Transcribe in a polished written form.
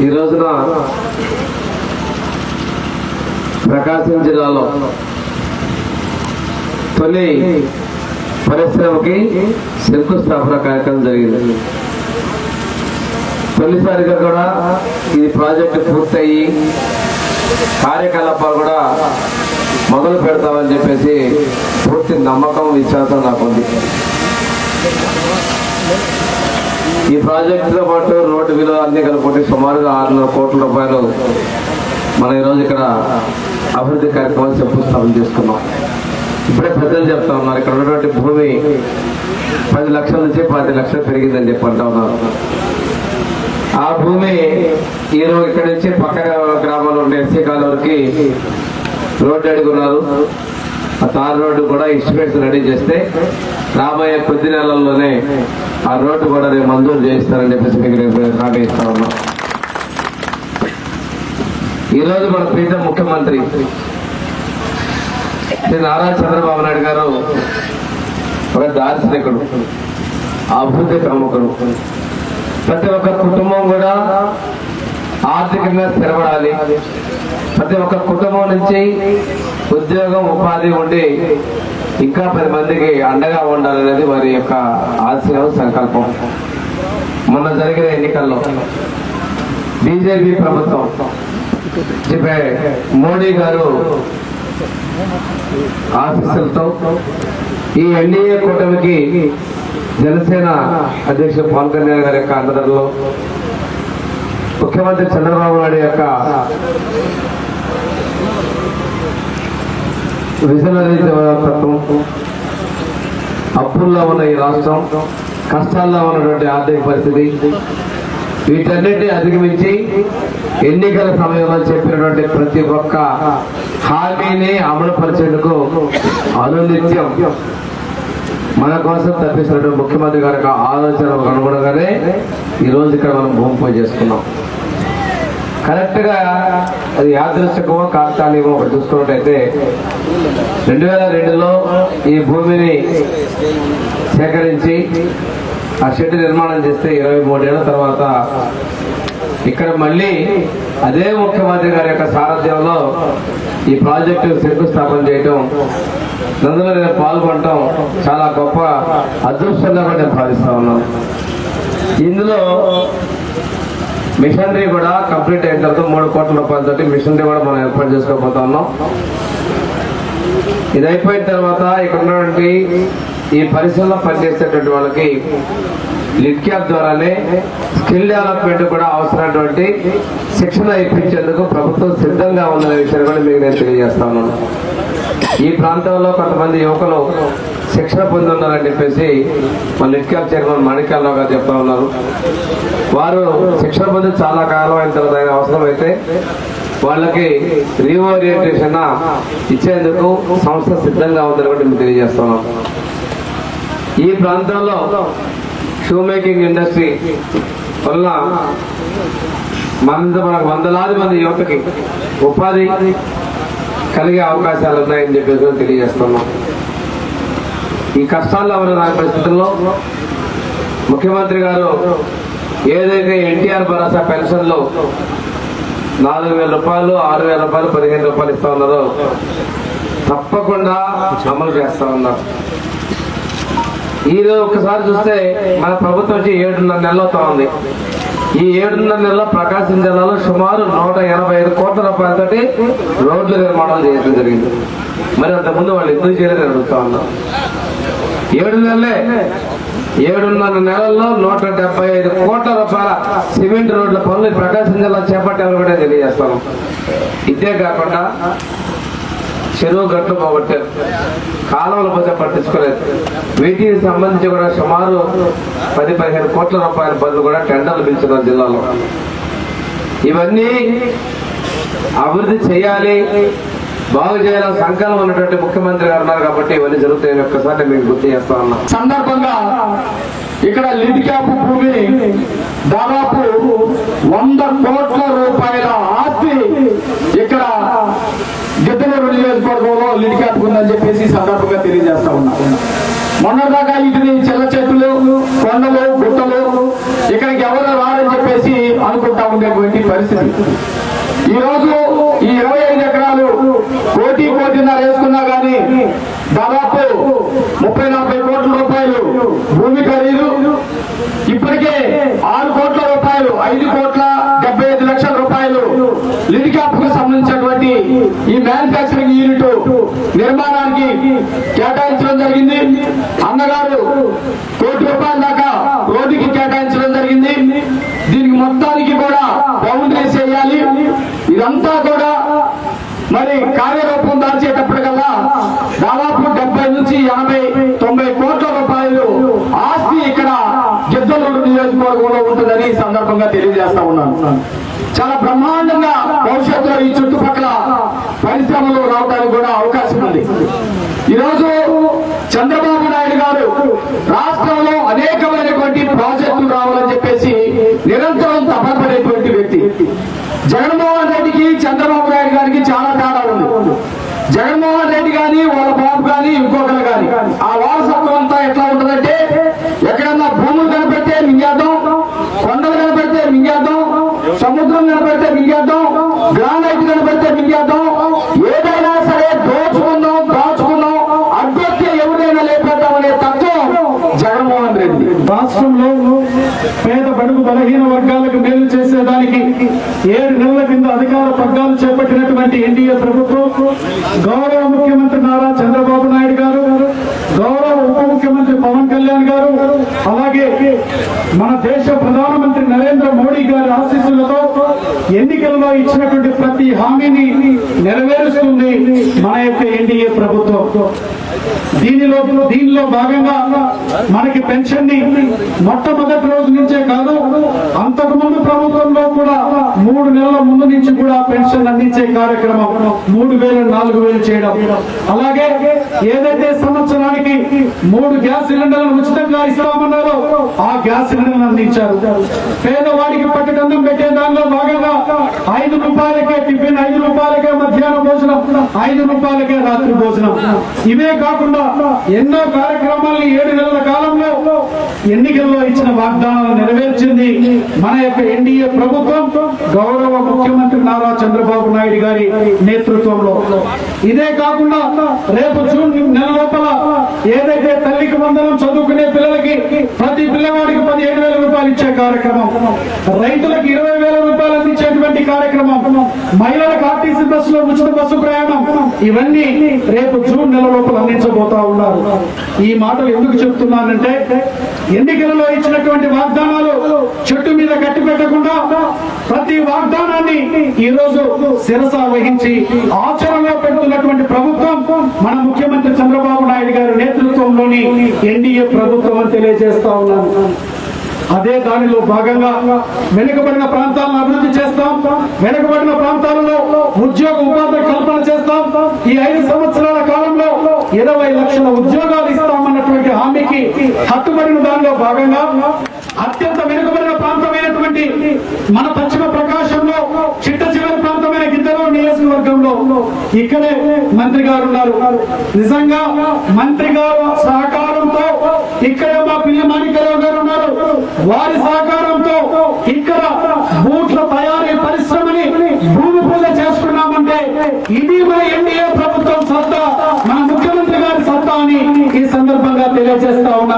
ఈ రోజున ప్రకాశం జిల్లాలో తొలి పరిశ్రమకి శంకుస్థాపన కార్యక్రమం జరిగింది. తొలిసారిగా కూడా ఈ ప్రాజెక్టు పూర్తయి కార్యకలాపాలు కూడా మొదలు పెడతామని చెప్పేసి పూర్తి నమ్మకం, విశ్వాసం నాకుంది. ఈ ప్రాజెక్టుతో పాటు రోడ్డు విలువ అన్ని కలుపుకుంటే సుమారుగా 600 కోట్ల రూపాయలు మనం ఈరోజు ఇక్కడ అభివృద్ధి కార్యక్రమాలు శంకుస్థాపన చేసుకున్నాం. ఇప్పుడే పెద్దలు చెప్తా ఉన్నారు, ఇక్కడ ఉన్నటువంటి భూమి 10 లక్షల నుంచి 10 లక్షలు పెరిగిందని చెప్పి అంటా ఉన్నారు. ఆ భూమి ఈరోజు ఇక్కడ నుంచి పక్కన గ్రామాల్లో ఉండే ఎస్సీ కాలువకి రోడ్డు అడుగున్నారు. ఆ తార్ రోడ్డు కూడా ఎస్టిమేట్స్ రెడీ చేస్తే రాబోయే కొద్ది నెలల్లోనే ఆ రోడ్డు కూడా రేపు మంజూరు చేయిస్తారని చెప్పేసి మీకు రేపు మాట ఇస్తా ఉన్నాం. ఈరోజు మన ప్రీతం ముఖ్యమంత్రి శ్రీ నారా చంద్రబాబు నాయుడు గారు ఒక దార్శనికుడు, అభివృద్ధి ప్రముఖుడు. ప్రతి ఒక్క కుటుంబం కూడా ఆర్థికంగా స్థిరపడాలి, ప్రతి ఒక్క కుటుంబం నుంచి ఉద్యోగం, ఉపాధి ఉండి ఇంకా 10 మందికి అండగా ఉండాలనేది వారి యొక్క ఆశయం, సంకల్పం. మొన్న జరిగిన ఎన్నికల్లో బీజేపీ ప్రభుత్వం మోడీ గారు ఆశీస్సులతో ఈ ఎన్డీఏ కూటమికి జనసేన అధ్యక్షుడు పవన్ కళ్యాణ్ గారి యొక్క అండదండలో, ముఖ్యమంత్రి చంద్రబాబు నాయుడు యొక్క విజనరీ తత్వం, అప్పుల్లో ఉన్న ఈ రాష్ట్రం, కష్టాల్లో ఉన్నటువంటి ఆర్థిక పరిస్థితి, వీటన్నిటిని అధిగమించి ఎన్నికల సమయంలో చెప్పినటువంటి ప్రతి ఒక్క హామీని అమలు పరిచేందుకు అనునిత్యం మన కోసం తప్పిస్తున్నటువంటి ముఖ్యమంత్రి గారి ఆలోచనకు అనుగుణంగానే ఈరోజు ఇక్కడ మనం భూమి పూజ చేసుకున్నాం. కరెక్ట్ గా అది యాదృచ్ఛికమో కాకతాళీయమో ఒకటి చూసుకున్నట్టయితే 2002లో ఈ భూమిని సేకరించి ఆ షెడ్ నిర్మాణం చేస్తే 23 ఏళ్ల తర్వాత ఇక్కడ మళ్ళీ అదే ముఖ్యమంత్రి గారి యొక్క సారథ్యంలో ఈ ప్రాజెక్టు శంకుస్థాపన చేయటం, అందులో నేను పాల్గొనటం చాలా గొప్ప అదృష్టంగా కూడా నేను భావిస్తా ఉన్నాను. ఇందులో మిషనరీ కూడా కంప్లీట్ అయిన తర్వాత 3 కోట్ల రూపాయలతో మిషనరీ కూడా మనం ఏర్పాటు చేసుకోబోతా ఉన్నాం. ఇది అయిపోయిన తర్వాత ఇక్కడ ఉన్నటువంటి ఈ పరిశ్రమలో పనిచేసేటువంటి వాళ్ళకి లిడ్ క్యాప్ ద్వారానే స్కిల్ డెవలప్మెంట్ కూడా అవసరమైనటువంటి శిక్షణ ఇప్పించేందుకు ప్రభుత్వం సిద్ధంగా ఉందనే విషయాన్ని కూడా మీకు నేను తెలియజేస్తా ఉన్నాను. ఈ ప్రాంతంలో కొంతమంది యువకులు శిక్షణ పొంది ఉన్నారని చెప్పేసి మన లిడ్ క్యాప్ చైర్మన్ మాణిక్యాలరావు గారు చెప్తా ఉన్నారు. వారు శిక్షణ పొంది చాలా కాలం అయిన తర్వాత అవసరమైతే వాళ్ళకి రీఓరియంటేషన్ ఇచ్చేందుకు సంస్థ సిద్ధంగా ఉందని కూడా మేము తెలియజేస్తున్నాం. ఈ ప్రాంతంలో షూ మేకింగ్ ఇండస్ట్రీ వల్ల మనకు వందలాది మంది యువతకి ఉపాధి కలిగే అవకాశాలు ఉన్నాయని చెప్పేసి తెలియజేస్తున్నాం. ఈ కష్టాల్లో ఉన్న పరిస్థితుల్లో ముఖ్యమంత్రి గారు ఏదైతే ఎన్టీఆర్ భరోసా పెన్షన్లు 4,000 రూపాయలు, 6,000 రూపాయలు, 15 రూపాయలు ఇస్తా ఉన్నారో తప్పకుండా అమలు చేస్తా ఉన్నారు. ఈరోజు ఒకసారి చూస్తే మన ప్రభుత్వం వచ్చి 7.5 నెలలు అవుతా ఉంది. ఈ 7.5 నెలల్లో ప్రకాశం జిల్లాలో సుమారు 185 కోట్ల రూపాయలతోటి రోడ్ల నిర్మాణం చేయడం జరిగింది. మరి అంతకుముందు వాళ్ళు ఎందుకు చేయలేదని అడుగుతా ఉన్నారు. 7.5 నెలల్లో 175 కోట్ల రూపాయల సిమెంట్ రోడ్ల పనులు ప్రకాశం జిల్లా చేపట్టాలని కూడా తెలియజేస్తాను. ఇదే కాకుండా చెరువు గట్లు పోగొట్టారు, కాలువలు పోతే పట్టించుకోలేదు. వీటికి సంబంధించి కూడా సుమారు 10-15 కోట్ల రూపాయల బదులు కూడా టెండర్లు పిలుచున్నారు జిల్లాలో. ఇవన్నీ అభివృద్ధి చేయాలి, బాగు చేయాలని సంకల్పం ఉన్నటువంటి ముఖ్యమంత్రి గారు ఉన్నారు కాబట్టి ఇవన్నీ జరుగుతాయని ఒక్కసారి మీకు గుర్తు చేస్తా ఉన్నా. సందర్భంగా ఇక్కడ లిడ్ క్యాప్ భూమి దాదాపు 100 కోట్ల రూపాయల ఆస్తి ఇక్కడ గిద్దలూరు నియోజకవర్గంలో లిడ్ క్యాప్ ఉందని చెప్పేసి సందర్భంగా తెలియజేస్తా ఉన్నాం. మొన్నదాకా ఇటు చెల్ల చెట్లు, కొండలు, గుట్టలు, ఇక్కడికి ఎవరు రారని చెప్పేసి అనుకుంటా ఉండేటువంటి పరిస్థితి. ఈ రోజు ఈ 25 ఎకరాలు కోటిన్నర వేసుకున్నా గానీ దాదాపు 30-40 కోట్ల రూపాయలు భూమి ఖరీదు. ఇప్పటికే 6 కోట్ల రూపాయలు 5,75,00,000 రూపాయలు లిడ్క్యాప్ కు సంబంధించినటువంటి ఈ మ్యానుఫ్యాక్చరింగ్ యూనిట్ నిర్మాణానికి కేటాయించడం జరిగింది. అన్నగారు కోటి రూపాయల దాకా రోడ్డుకి కేటాయించడం జరిగింది. దీనికి మొత్తానికి కూడా బౌండరీస్ వేయాలి. ఇదంతా కూడా మరి కార్యరూపం దాల్చేటప్పటికల్లా దాదాపు 70 నుంచి 80-90 కోట్ల రూపాయలు ఆస్తి ఇక్కడ గిద్దలూరు నియోజకవర్గంలో ఉంటుందని ఈ సందర్భంగా తెలియజేస్తా ఉన్నాను. చాలా బ్రహ్మాండంగా భవిష్యత్తులో ఈ చుట్టుపక్కల పరిశ్రమలు రావడానికి కూడా అవకాశం ఉంది. ఈరోజు చంద్రబాబు నాయుడు గారు రాష్ట్రంలో అనేకమైనటువంటి ప్రాజెక్టులు రావాలని చెప్పేసి నిరంతరం తపనపడేటువంటి వ్యక్తి. జగన్మోహన్ రెడ్డికి చంద్రబాబు నాయుడు గారికి చాలా తేడా ఉంది. జగన్మోహన్ రెడ్డి గాని వాళ్ళ బాబు గాని ఇంకొకరు గాని ఆ వారసత్వం అంతా ఎట్లా ఉంటుందంటే ఎక్కడన్నా భూములు కనపడితే మింగేద్దాం, కొండలు కనపడితే మింగేద్దాం, సముద్రం కనపడితే మింగేద్దాం, గ్రానైట్ కనపడితే మింగేద్దాం, ఏదైనా సరే దోచుకుందాం, అడ్డొస్తే ఎవరైనా లేపేద్దాం అనే తత్వం జగన్మోహన్ రెడ్డి. రాష్ట్రంలో పేద బడుగు బలహీన వర్గాలకు మేలు చేసేదానికి 7 నెలల కింద అధికార పగ్గాలు చేపట్టినటువంటి ఎన్డీఏ ప్రభుత్వం, గౌరవ ముఖ్యమంత్రి నారా చంద్రబాబు నాయుడు గారు, గౌరవ ఉప ముఖ్యమంత్రి పవన్ కళ్యాణ్ గారు, అలాగే మన దేశ ప్రధానమంత్రి నరేంద్ర మోడీ గారి ఆశీస్సులతో ఎన్నికల్లో ఇచ్చినటువంటి ప్రతి హామీని నెరవేరుస్తుంది మన యొక్క ఎన్డీఏ ప్రభుత్వం. దీనిలో భాగంగా మనకి పెన్షన్ ని మొట్టమొదటి రోజు నుంచే కాదు, అంతకుముందు ప్రభుత్వంలో కూడా 3 నెలల ముందు నుంచి కూడా పెన్షన్ అందించే కార్యక్రమం 3,000-4,000 చేయడం. అలాగే ఏదైతే సంవత్సరానికి 3 గ్యాస్ సిలిండర్లను ఉచితంగా ఇస్తామన్నారో ఆ గ్యాస్ సిలిండర్లను అందించారు. పేదవాడికి పట్టెడన్నం పెట్టే దానిలో భాగంగా 5 రూపాయలకే టిఫిన్, 5 రూపాయలకే మధ్యాహ్న భోజనం, 5 రూపాయలకే రాత్రి భోజనం. ఇవే కాకుండా ఎన్నో కార్యక్రమాలను 7 నెలల కాలంలో ఎన్నికల్లో ఇచ్చిన వాగ్దానాలు నెరవేర్చింది మన యొక్క ఎన్డీఏ ప్రభుత్వం, గౌరవ ముఖ్యమంత్రి నారా చంద్రబాబు నాయుడు గారి నేతృత్వంలో. ఇదే కాకుండా రేపు జూన్ నెల లోపల ఏదైతే తల్లికి వందనం చదువుకునే పిల్లలకి ప్రతి పిల్లవాడికి 17,000 రూపాయలు ఇచ్చే కార్యక్రమం, రైతులకు 20,000 రూపాయలు అందించేటువంటి కార్యక్రమం, మహిళలకు ఆర్టీసీ బస్సులో ఉచిత బస్సు ప్రయాణం, ఇవన్నీ రేపు జూన్ నెల లోపల అందించబోతా ఉన్నారు. ఈ మాటలు ఎందుకు చెప్తున్నానంటే ఎన్నికలలో ఇచ్చినటువంటి వాగ్దానాలు చెట్టు మీద కట్టి పెట్టకుండా ప్రతి వాగ్దానాన్ని ఈ రోజు శిరస వహించి ఆచరణలో పెడుతున్నటువంటి ప్రభుత్వం మన ముఖ్యమంత్రి చంద్రబాబు నాయుడు గారి నేతృత్వంలోని ఎన్డీఏ ప్రభుత్వం అని తెలియజేస్తా ఉన్నాను. అదే దానిలో భాగంగా వెనుకబడిన ప్రాంతాలను అభివృద్ధి చేస్తాం, వెనుకబడిన ప్రాంతాలలో ఉద్యోగ ఉపాధి కల్పన చేస్తాం. ఈ 5 సంవత్సరాల కాలంలో 20 లక్షల ఉద్యోగాలు ఇస్తామన్నటువంటి హామీకి హత్తుబడిన దానిలో భాగంగా అత్యంత వెనుకబడిన ప్రాంతమైనటువంటి మన పశ్చిమ ప్రకాశంలో చిట్ట చివరి ప్రాంతమైన గిద్దలూరు నియోజకవర్గంలో ఇక్కడే మంత్రి గారు ఉన్నారు. నిజంగా మంత్రి గారు సహకారంతో ఇక్కడే మా పిల్లి మాణిక్యరావు గారు ఉన్నారు. వారి సహకారంతో ఇక్కడ